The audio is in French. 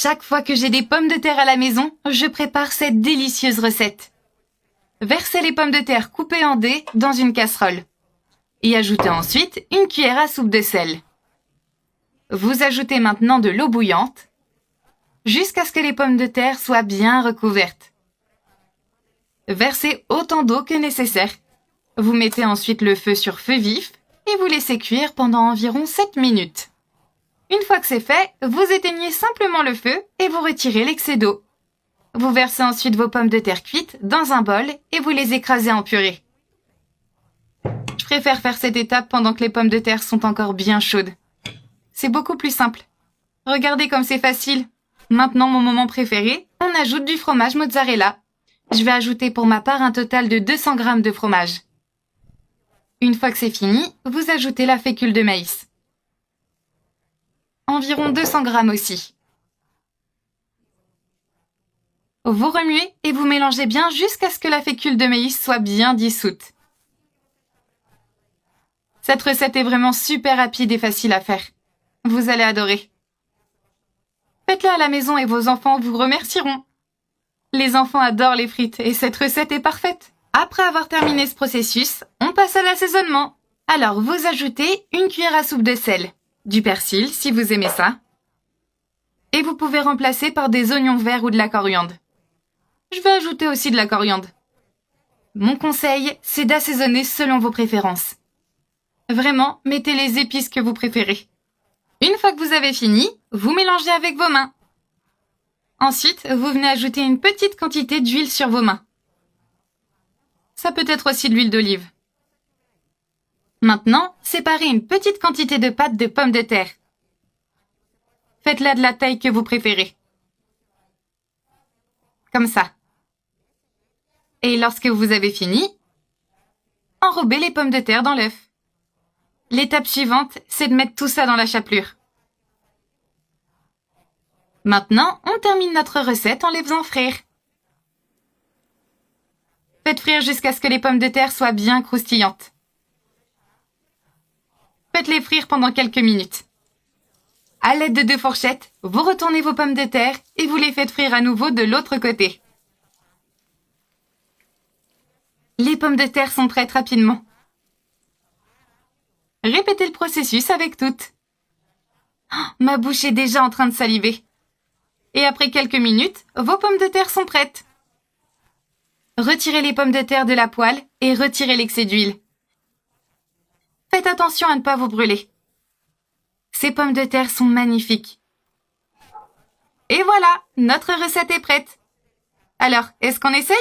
Chaque fois que j'ai des pommes de terre à la maison, je prépare cette délicieuse recette. Versez les pommes de terre coupées en dés dans une casserole. Et ajoutez ensuite une cuillère à soupe de sel. Vous ajoutez maintenant de l'eau bouillante jusqu'à ce que les pommes de terre soient bien recouvertes. Versez autant d'eau que nécessaire. Vous mettez ensuite le feu sur feu vif et vous laissez cuire pendant environ 7 minutes. Une fois que c'est fait, vous éteignez simplement le feu et vous retirez l'excès d'eau. Vous versez ensuite vos pommes de terre cuites dans un bol et vous les écrasez en purée. Je préfère faire cette étape pendant que les pommes de terre sont encore bien chaudes. C'est beaucoup plus simple. Regardez comme c'est facile. Maintenant, mon moment préféré, on ajoute du fromage mozzarella. Je vais ajouter pour ma part un total de 200 g de fromage. Une fois que c'est fini, vous ajoutez la fécule de maïs. Environ 200 g aussi. Vous remuez et vous mélangez bien jusqu'à ce que la fécule de maïs soit bien dissoute. Cette recette est vraiment super rapide et facile à faire. Vous allez adorer. Faites-la à la maison et vos enfants vous remercieront. Les enfants adorent les frites et cette recette est parfaite. Après avoir terminé ce processus, on passe à l'assaisonnement. Alors, vous ajoutez une cuillère à soupe de sel, du persil si vous aimez ça, et vous pouvez remplacer par des oignons verts ou de la coriandre. Je vais ajouter aussi de la coriandre. Mon conseil, c'est d'assaisonner selon vos préférences. Vraiment, mettez les épices que vous préférez. Une fois que vous avez fini, vous mélangez avec vos mains. Ensuite, vous venez ajouter une petite quantité d'huile sur vos mains. Ça peut être aussi de l'huile d'olive. Maintenant, séparez une petite quantité de pâte de pommes de terre. Faites-la de la taille que vous préférez. Comme ça. Et lorsque vous avez fini, enrobez les pommes de terre dans l'œuf. L'étape suivante, c'est de mettre tout ça dans la chapelure. Maintenant, on termine notre recette en les faisant frire. Faites frire jusqu'à ce que les pommes de terre soient bien croustillantes. Faites-les frire pendant quelques minutes. À l'aide de 2 fourchettes, vous retournez vos pommes de terre et vous les faites frire à nouveau de l'autre côté. Les pommes de terre sont prêtes rapidement. Répétez le processus avec toutes. Oh, ma bouche est déjà en train de saliver. Et après quelques minutes, vos pommes de terre sont prêtes. Retirez les pommes de terre de la poêle et retirez l'excès d'huile. Faites attention à ne pas vous brûler. Ces pommes de terre sont magnifiques. Et voilà, notre recette est prête. Alors, est-ce qu'on essaye ?